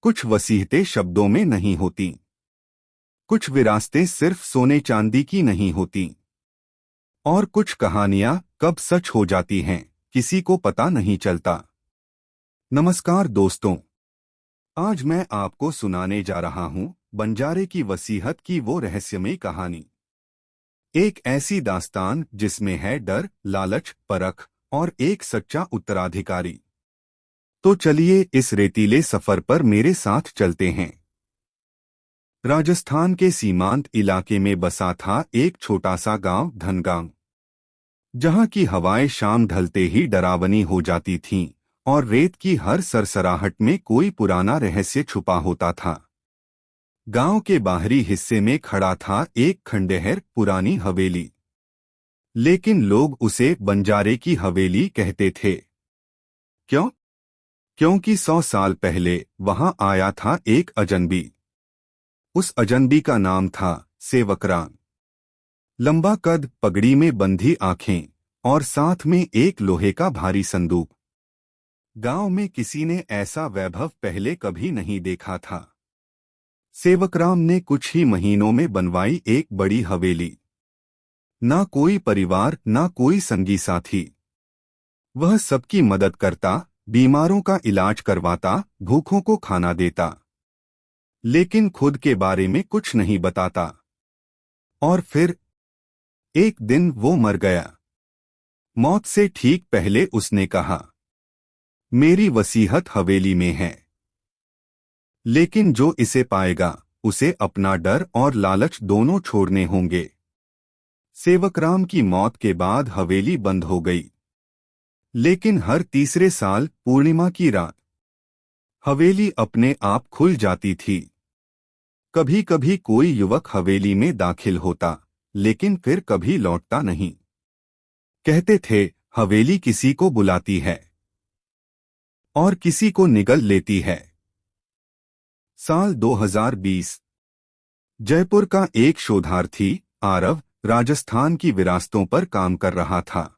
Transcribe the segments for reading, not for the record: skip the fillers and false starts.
कुछ वसीयतें शब्दों में नहीं होती, कुछ विरासतें सिर्फ सोने चांदी की नहीं होती, और कुछ कहानियां कब सच हो जाती हैं किसी को पता नहीं चलता। नमस्कार दोस्तों, आज मैं आपको सुनाने जा रहा हूं बंजारे की वसीयत की वो रहस्यमयी कहानी। एक ऐसी दास्तान जिसमें है डर, लालच, परख और एक सच्चा उत्तराधिकारी। तो चलिए इस रेतीले सफर पर मेरे साथ चलते हैं। राजस्थान के सीमांत इलाके में बसा था एक छोटा सा गांव धनगांव, जहां की हवाएं शाम ढलते ही डरावनी हो जाती थीं और रेत की हर सरसराहट में कोई पुराना रहस्य छुपा होता था। गांव के बाहरी हिस्से में खड़ा था एक खंडहर पुरानी हवेली, लेकिन लोग उसे बंजारे की हवेली कहते थे। क्यों? क्योंकि 100 साल पहले वहां आया था एक अजनबी। उस अजनबी का नाम था सेवकराम। लंबा कद, पगड़ी में बंधी आंखें और साथ में एक लोहे का भारी संदूक। गांव में किसी ने ऐसा वैभव पहले कभी नहीं देखा था। सेवकराम ने कुछ ही महीनों में बनवाई एक बड़ी हवेली। ना कोई परिवार, ना कोई संगी साथी। वह सबकी मदद करता, बीमारों का इलाज करवाता, भूखों को खाना देता, लेकिन खुद के बारे में कुछ नहीं बताता। और फिर एक दिन वो मर गया। मौत से ठीक पहले उसने कहा, मेरी वसीयत हवेली में है, लेकिन जो इसे पाएगा उसे अपना डर और लालच दोनों छोड़ने होंगे। सेवकराम की मौत के बाद हवेली बंद हो गई, लेकिन हर तीसरे साल पूर्णिमा की रात हवेली अपने आप खुल जाती थी। कभी कभी कोई युवक हवेली में दाखिल होता, लेकिन फिर कभी लौटता नहीं। कहते थे हवेली किसी को बुलाती है और किसी को निगल लेती है। साल 2020। जयपुर का एक शोधार्थी आरव राजस्थान की विरासतों पर काम कर रहा था।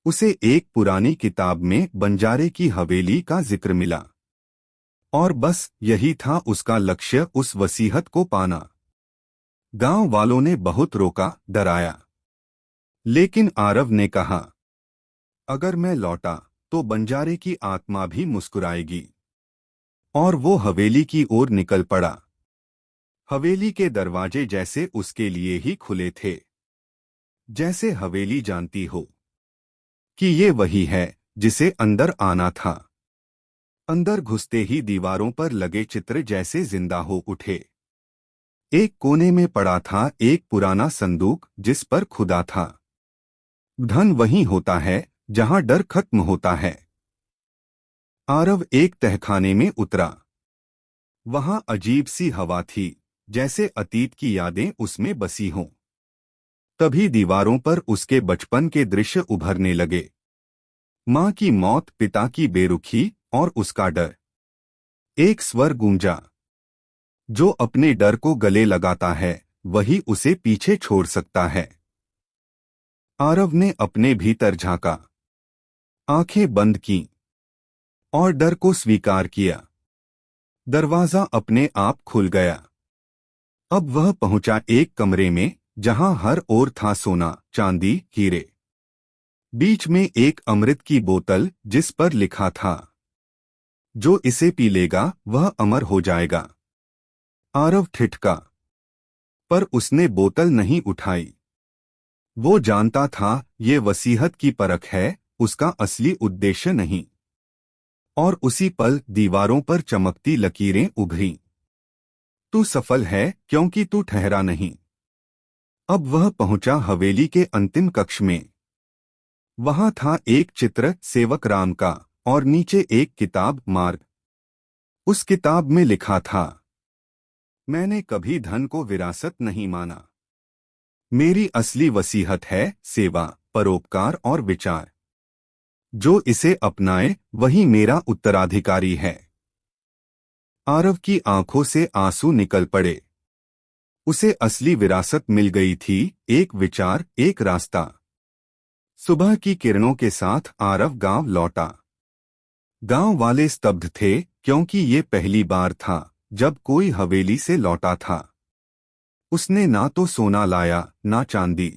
उसे एक पुरानी किताब में बंजारे की हवेली का जिक्र मिला, और बस यही था उसका लक्ष्य, उस वसीयत को पाना। गांव वालों ने बहुत रोका, डराया, लेकिन आरव ने कहा, अगर मैं लौटा तो बंजारे की आत्मा भी मुस्कुराएगी। और वो हवेली की ओर निकल पड़ा। हवेली के दरवाजे जैसे उसके लिए ही खुले थे, जैसे हवेली जानती हो कि ये वही है जिसे अंदर आना था। अंदर घुसते ही दीवारों पर लगे चित्र जैसे जिंदा हो उठे। एक कोने में पड़ा था एक पुराना संदूक जिस पर खुदा था, धन वहीं होता है जहां डर खत्म होता है। आरव एक तहखाने में उतरा। वहां अजीब सी हवा थी, जैसे अतीत की यादें उसमें बसी हों। तभी दीवारों पर उसके बचपन के दृश्य उभरने लगे। मां की मौत, पिता की बेरुखी और उसका डर। एक स्वर गूंजा, जो अपने डर को गले लगाता है वही उसे पीछे छोड़ सकता है। आरव ने अपने भीतर झांका, आंखें बंद कीं और डर को स्वीकार किया। दरवाजा अपने आप खुल गया। अब वह पहुंचा एक कमरे में जहां हर ओर था सोना, चांदी, हीरे। बीच में एक अमृत की बोतल जिस पर लिखा था, जो इसे पी लेगा वह अमर हो जाएगा। आरव ठिठका, पर उसने बोतल नहीं उठाई। वो जानता था ये वसीयत की परख है, उसका असली उद्देश्य नहीं। और उसी पल दीवारों पर चमकती लकीरें उभरीं। तू सफल है क्योंकि तू ठहरा नहीं। अब वह पहुंचा हवेली के अंतिम कक्ष में। वहां था एक चित्र सेवकराम का और नीचे एक किताब, मार्ग। उस किताब में लिखा था, मैंने कभी धन को विरासत नहीं माना। मेरी असली वसीयत है सेवा, परोपकार और विचार। जो इसे अपनाए वही मेरा उत्तराधिकारी है। आरव की आंखों से आंसू निकल पड़े। उसे असली विरासत मिल गई थी, एक विचार, एक रास्ता। सुबह की किरणों के साथ आरव गांव लौटा। गांव वाले स्तब्ध थे क्योंकि ये पहली बार था जब कोई हवेली से लौटा था। उसने ना तो सोना लाया ना चांदी,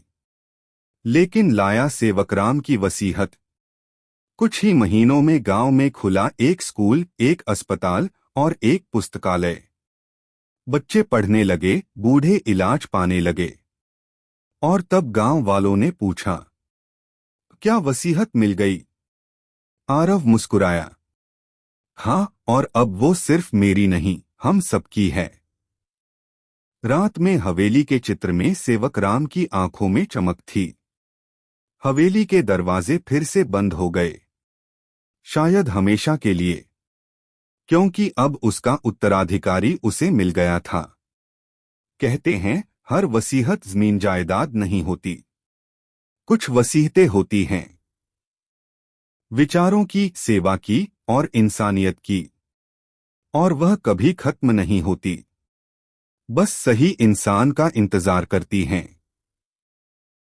लेकिन लाया सेवकराम की वसीहत। कुछ ही महीनों में गांव में खुला एक स्कूल, एक अस्पताल और एक पुस्तकालय। बच्चे पढ़ने लगे, बूढ़े इलाज पाने लगे। और तब गांव वालों ने पूछा, क्या वसीहत मिल गई? आरव मुस्कुराया, हाँ, और अब वो सिर्फ मेरी नहीं, हम सबकी है। रात में हवेली के चित्र में सेवक राम की आंखों में चमक थी। हवेली के दरवाजे फिर से बंद हो गए, शायद हमेशा के लिए, क्योंकि अब उसका उत्तराधिकारी उसे मिल गया था। कहते हैं, हर वसीहत जमीन जायदाद नहीं होती, कुछ वसीहतें होती हैं विचारों की, सेवा की और इंसानियत की, और वह कभी खत्म नहीं होती, बस सही इंसान का इंतजार करती हैं।